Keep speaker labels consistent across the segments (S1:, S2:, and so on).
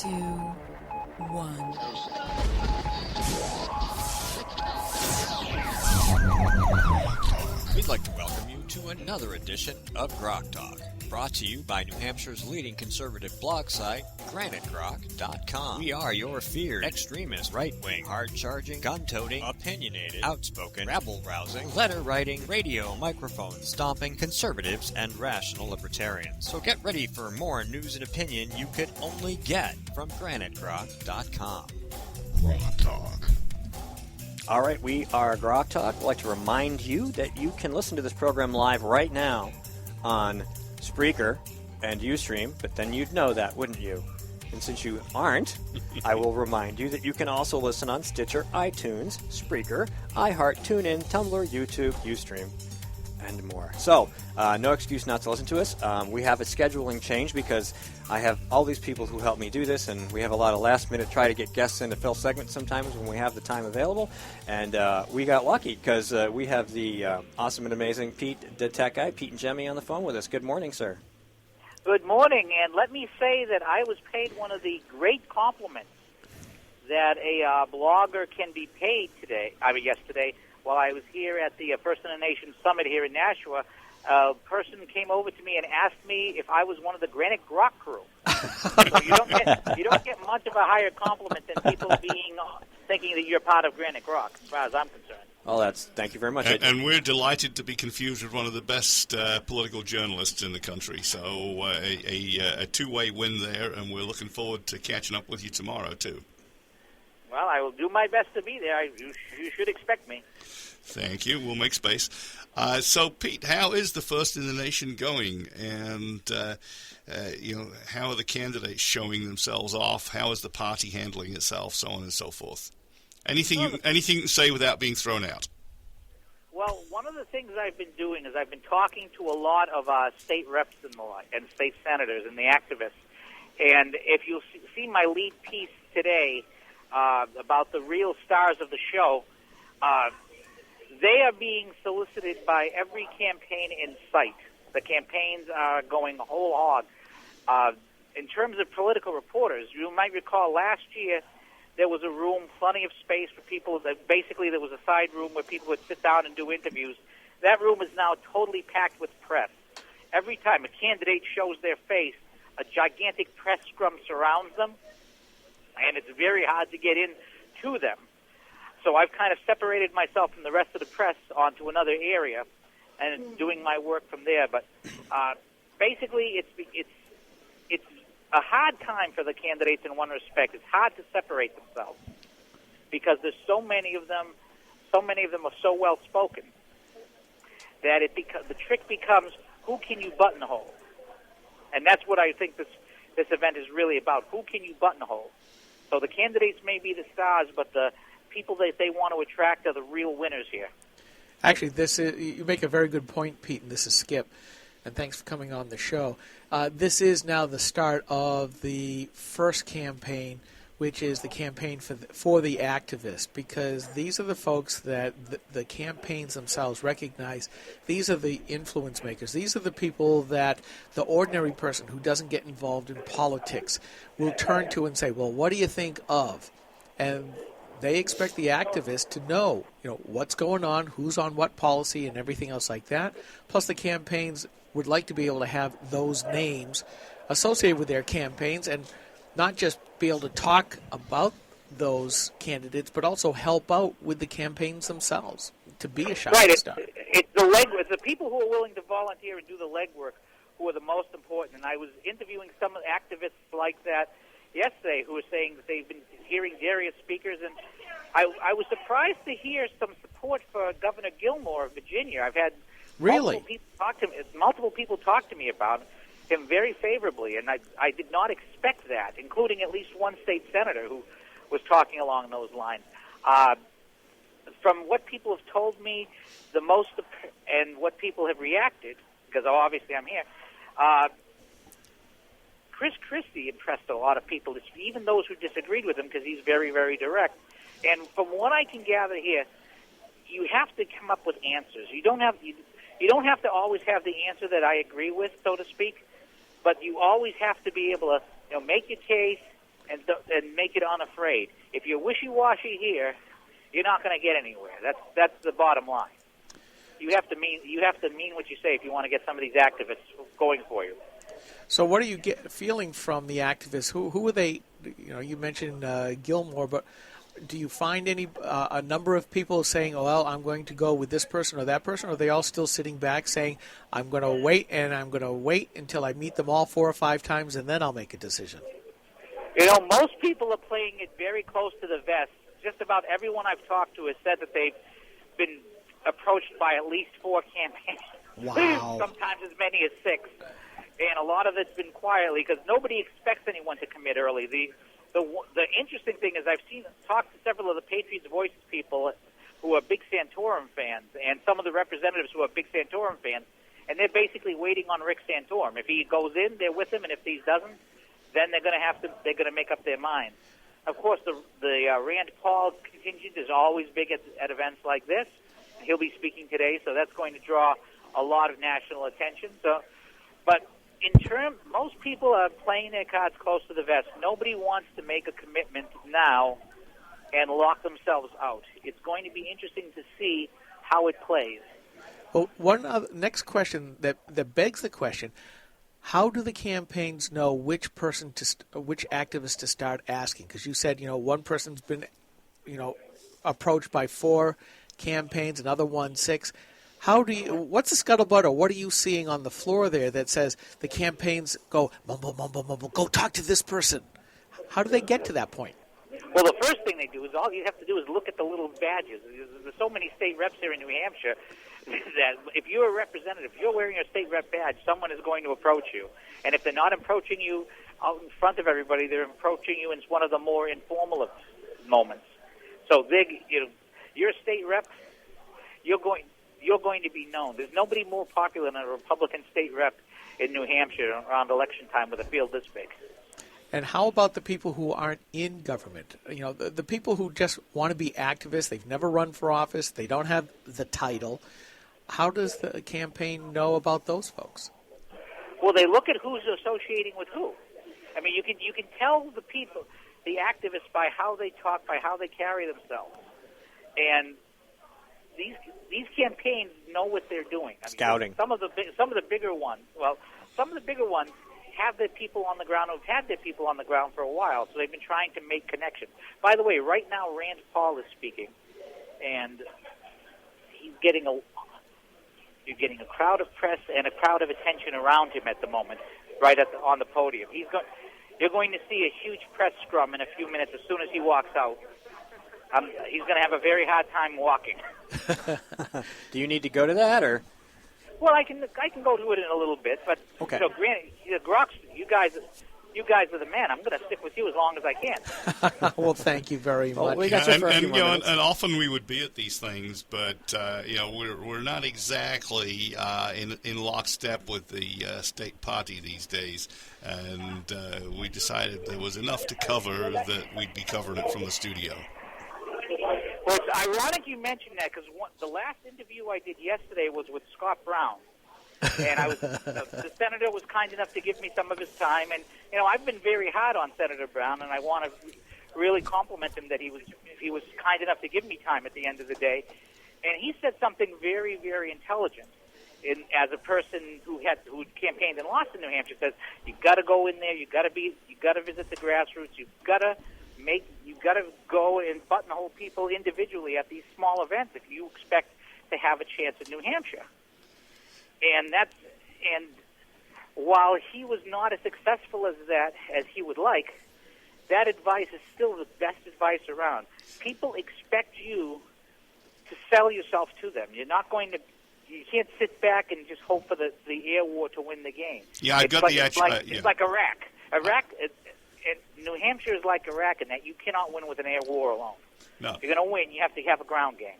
S1: 2, 1.
S2: We'd like to welcome you to another edition of Grok Talk, brought to you by New Hampshire's leading conservative blog site, granitegrok.com. We are your feared extremist, right-wing, hard-charging, gun-toting, opinionated, outspoken, rabble-rousing, letter-writing, radio microphone stomping conservatives and rational libertarians. So get ready for more news and opinion you could only get from granitegrok.com.
S3: Grok Talk.
S2: All right, we are Grok Talk. I'd like to remind you that you can listen to this program live right now on Spreaker and Ustream, but then you'd know that, wouldn't you? And since you aren't, I will remind you that you can also listen on Stitcher, iTunes, Spreaker, iHeart, TuneIn, Tumblr, YouTube, Ustream, and more. So, no excuse not to listen to us. We have a scheduling change because I have all these people who help me do this, and we have a lot of last-minute try to get guests in to fill segments sometimes when we have the time available. And we got lucky because we have the awesome and amazing DaTechGuy, Pete Ingemi, on the phone with us. Good morning, sir.
S4: Good morning, and let me say that I was paid one of the great compliments that a blogger can be paid yesterday, while I was here at the First in the Nation Summit here in Nashua. A person came over to me and asked me if I was one of the Granite Grok crew. So you don't get much of a higher compliment than people thinking that you're part of Granite Grok, as far as I'm concerned.
S2: Well, thank you very much.
S3: And we're delighted to be confused with one of the best political journalists in the country. So a two-way win there, and we're looking forward to catching up with you tomorrow, too.
S4: Well, I will do my best to be there. You should expect me.
S3: Thank you. We'll make space. So, Pete, how is the First in the Nation going? And, how are the candidates showing themselves off? How is the party handling itself, so on and so forth? Anything you can say without being thrown out?
S4: Well, one of the things I've been doing is I've been talking to a lot of state reps and state senators and the activists. And if you'll see my lead piece today about the real stars of the show, they are being solicited by every campaign in sight. The campaigns are going whole hog. In terms of political reporters, you might recall last year there was a room, plenty of space for people. Basically, there was a side room where people would sit down and do interviews. That room is now totally packed with press. Every time a candidate shows their face, a gigantic press scrum surrounds them, and it's very hard to get in to them. So I've kind of separated myself from the rest of the press onto another area and doing my work from there. But basically, it's a hard time for the candidates in one respect. It's hard to separate themselves because there's so many of them. So many of them are so well spoken that the trick becomes who can you buttonhole, and that's what I think this event is really about. Who can you buttonhole? So the candidates may be the stars, but the people that they want to attract are the real winners here.
S5: Actually, you make a very good point, Pete, and this is Skip, and thanks for coming on the show. This is now the start of the first campaign, which is the campaign for the activists, because these are the folks that the campaigns themselves recognize. These are the influence makers. These are the people that the ordinary person who doesn't get involved in politics will turn to and say, well, what do you think of? And they expect the activists to know, what's going on, who's on what policy, and everything else like that. Plus, the campaigns would like to be able to have those names associated with their campaigns and not just be able to talk about those candidates, but also help out with the campaigns themselves to be a shining star.
S4: It's the legwork. It's the people who are willing to volunteer and do the legwork who are the most important. And I was interviewing some activists like that yesterday who were saying that they've been hearing various speakers, and I was surprised to hear some support for Governor Gilmore of Virginia. I've had multiple people talk to me about him very favorably, and I did not expect that, including at least one state senator who was talking along those lines. From what people have told me, the most, and what people have reacted, because obviously I'm here, Chris Christie impressed a lot of people, even those who disagreed with him, because he's very, very direct. And from what I can gather here, you have to come up with answers. You don't have to always have the answer that I agree with, so to speak, but you always have to be able to make your case and make it unafraid. If you're wishy-washy here, you're not going to get anywhere. That's the bottom line. You have to mean what you say if you want to get some of these activists going for you.
S5: So what are you feeling from the activists? Who are they? You mentioned Gilmore, but do you find a number of people saying, "Oh, well, I'm going to go with this person or that person," or are they all still sitting back saying, "I'm going to wait and I'm going to wait until I meet them all 4 or 5 times and then I'll make a decision"?
S4: Most people are playing it very close to the vest. Just about everyone I've talked to has said that they've been approached by at least 4 campaigns.
S5: Wow.
S4: Sometimes as many as 6. And a lot of it's been quietly because nobody expects anyone to commit early. The interesting thing is I've talked to several of the Patriots Voice people who are big Santorum fans and some of the representatives who are big Santorum fans, and they're basically waiting on Rick Santorum. If he goes in, they're with him, and if he doesn't, then they're going to make up their minds. Of course, the Rand Paul contingent is always big at events like this. He'll be speaking today, so that's going to draw a lot of national attention. But most people are playing their cards close to the vest. Nobody wants to make a commitment now and lock themselves out. It's going to be interesting to see how it plays.
S5: Well, next question that begs the question: how do the campaigns know which activist to start asking? Because you said one person's been approached by 4 campaigns, another one 6. What's the scuttlebutt, or what are you seeing on the floor there that says the campaigns go, mumble, mumble, mumble, go talk to this person? How do they get to that point?
S4: Well, the first thing they do is all you have to do is look at the little badges. There's so many state reps here in New Hampshire that if you're a representative, if you're wearing a state rep badge, someone is going to approach you. And if they're not approaching you out in front of everybody, they're approaching you in one of the more informal moments. So you're a state rep, you're going to be known. There's nobody more popular than a Republican state rep in New Hampshire around election time with a field this big.
S5: And how about the people who aren't in government? The people who just want to be activists, they've never run for office, they don't have the title. How does the campaign know about those folks?
S4: Well, they look at who's associating with who. I mean, you can tell the people, the activists, by how they talk, by how they carry themselves. And these campaigns know what they're doing. I mean,
S2: Scouting.
S4: Some of the bigger ones. Well, some of the bigger ones have their people on the ground, who've had their people on the ground for a while, so they've been trying to make connections. By the way, right now Rand Paul is speaking, and you're getting a crowd of press and a crowd of attention around him at the moment, right on the podium. You're going to see a huge press scrum in a few minutes as soon as he walks out. He's going to have a very hard time walking.
S2: Do you need to go to that, or?
S4: Well, I can go to it in a little bit, but
S2: okay.
S4: Granted, Grox, you guys are the man. I'm going to stick with you as long as I can.
S5: Well, thank you very much.
S2: We got you for a few more minutes.
S3: And often we would be at these things, but we're not exactly in lockstep with the state party these days, and we decided there was enough to cover that we'd be covering it from the studio.
S4: Well, it's ironic you mentioned that because the last interview I did yesterday was with Scott Brown, and the senator was kind enough to give me some of his time. And I've been very hard on Senator Brown, and I want to really compliment him that he was kind enough to give me time at the end of the day. And he said something very, very intelligent. As a person who campaigned and lost in New Hampshire, says you got to go in there, you got to visit the grassroots, you've got to go and buttonhole people individually at these small events if you expect to have a chance in New Hampshire. And while he was not as successful as he would like, that advice is still the best advice around. People expect you to sell yourself to them. You can't sit back and just hope for the air war to win the game.
S3: Yeah,
S4: it's like Iraq. And New Hampshire is like Iraq in that you cannot win with an air war alone.
S3: No.
S4: If you're going to win, you have to have a ground game.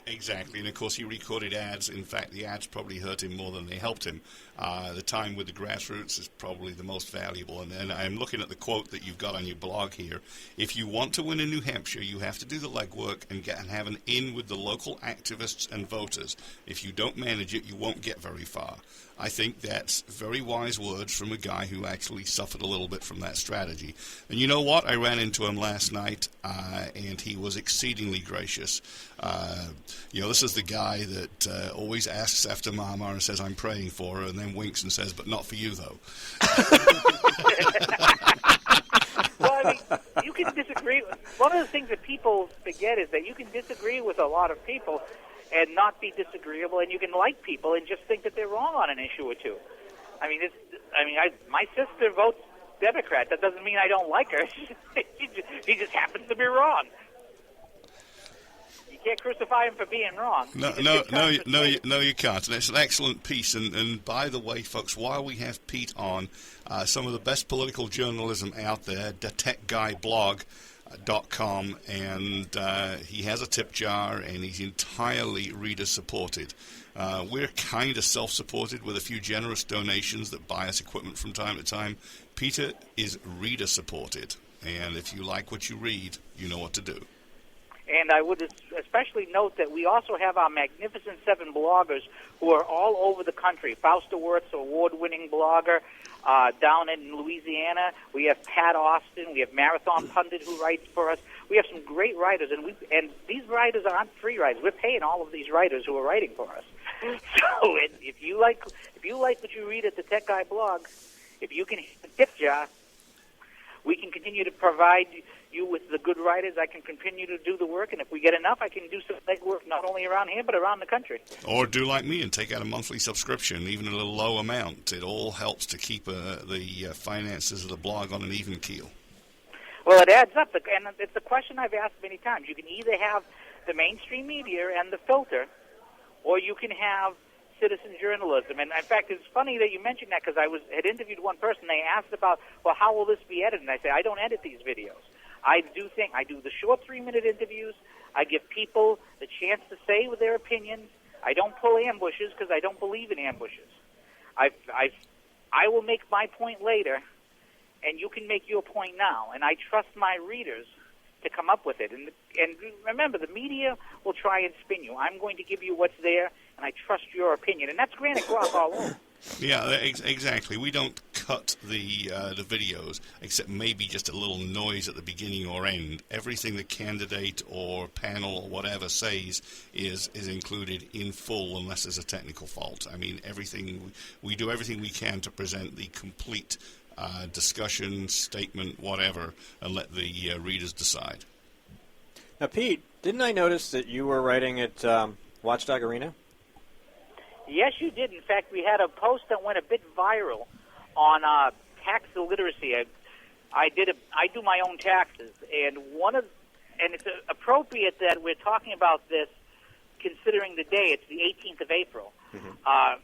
S3: Exactly, and of course he recorded ads. In fact, the ads probably hurt him more than they helped him. The time with the grassroots is probably the most valuable. And I'm looking at the quote that you've got on your blog here. If you want to win in New Hampshire, you have to do the legwork and have an in with the local activists and voters. If you don't manage it, you won't get very far. I think that's very wise words from a guy who actually suffered a little bit from that strategy. And you know what? I ran into him last night, and he was exceedingly gracious. This is the guy that always asks after Mama and says, "I'm praying for her," and then winks and says, "But not for you, though."
S4: Well, I mean, you can disagree. One of the things that people forget is that you can disagree with a lot of people and not be disagreeable, and you can like people and just think that they're wrong on an issue or two. I mean, my sister votes Democrat. That doesn't mean I don't like her. She just happens to be wrong. You can't crucify him for being wrong.
S3: No, you can't. And it's an excellent piece. And by the way, folks, while we have Pete on, some of the best political journalism out there, DaTechGuy.com, and he has a tip jar, and he's entirely reader-supported. We're kind of self-supported with a few generous donations that buy us equipment from time to time. Peter is reader-supported, and if you like what you read, you know what to do.
S4: And I would especially note that we also have our Magnificent Seven bloggers who are all over the country. Fausta Wirtz, award-winning blogger down in Louisiana. We have Pat Austin. We have Marathon Pundit who writes for us. We have some great writers, and these writers aren't free writers. We're paying all of these writers who are writing for us. So if you like what you read at the Tech Guy blog, if you can hit the tip jar, we can continue to provide you with the good writers. I can continue to do the work, and if we get enough, I can do some legwork not only around here but around the country.
S3: Or do like me and take out a monthly subscription, even a little low amount. It all helps to keep the finances of the blog on an even keel.
S4: Well, it adds up, and it's a question I've asked many times. You can either have the mainstream media and the filter, or you can have citizen journalism. And in fact, it's funny that you mentioned that, because I had interviewed one person. They asked about, well, how will this be edited? And I said, I don't edit these videos. I do the short 3-minute interviews. I give people the chance to say with their opinions. I don't pull ambushes because I don't believe in ambushes. I will make my point later, and you can make your point now. And I trust my readers to come up with it. And remember, the media will try and spin you. I'm going to give you what's there, and I trust your opinion. And that's granite grok all over.
S3: Yeah, exactly. We don't cut the videos, except maybe just a little noise at the beginning or end. Everything the candidate or panel or whatever says is included in full, unless there's a technical fault. I mean, we do everything we can to present the complete discussion, statement, whatever, and let the readers decide.
S2: Now, Pete, didn't I notice that you were writing at Watchdog Arena?
S4: Yes, you did. In fact, we had a post that went a bit viral on tax illiteracy. I do my own taxes, and it's appropriate that we're talking about this considering the day. It's the 18th of April. Mm-hmm.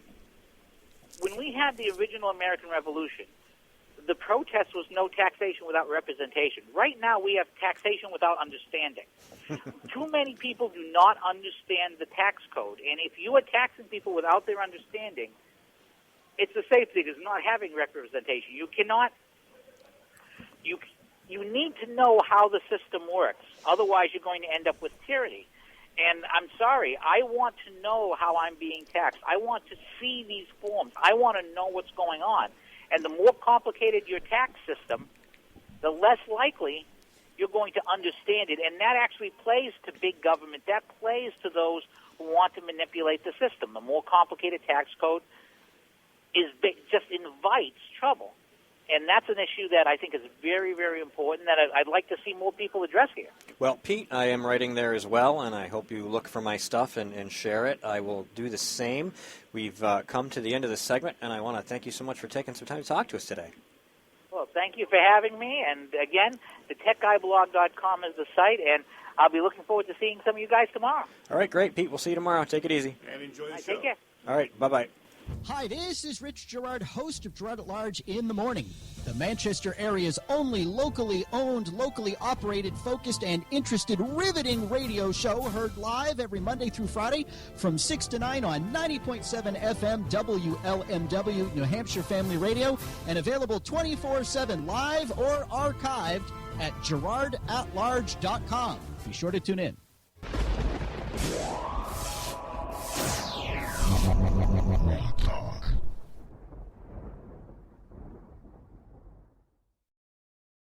S4: When we had the original American Revolution, the protest was no taxation without representation. Right now, we have taxation without understanding. Too many people do not understand the tax code, and if you are taxing people without their understanding, it's the same thing as not having representation. You cannot. You need to know how the system works. Otherwise, you're going to end up with tyranny. And I'm sorry, I want to know how I'm being taxed. I want to see these forms. I want to know what's going on. And the more complicated your tax system, the less likely you're going to understand it. And that actually plays to big government. That plays to those who want to manipulate the system. The more complicated tax code just invites trouble. And that's an issue that I think is very, very important that I'd like to see more people address here.
S2: Well, Pete, I am writing there as well, and I hope you look for my stuff and share it. I will do the same. We've come to the end of the segment, and I want to thank you so much for taking some time to talk to us today.
S4: Well, thank you for having me. And again, the TechGuyBlog.com is the site, and I'll be looking forward to seeing some of you guys tomorrow.
S2: All right, great, Pete. We'll see you tomorrow. Take it easy.
S3: And enjoy the show.
S4: Take care.
S2: All right, bye-bye.
S6: Hi, this is Rich Gerard, host of Gerard at Large in the Morning, the Manchester area's only locally owned, locally operated, focused, and interested, riveting radio show, heard live every Monday through Friday from 6 to 9 on 90.7 FM WLMW New Hampshire Family Radio, and available 24/7 live or archived at GerardAtLarge.com. Be sure to tune in.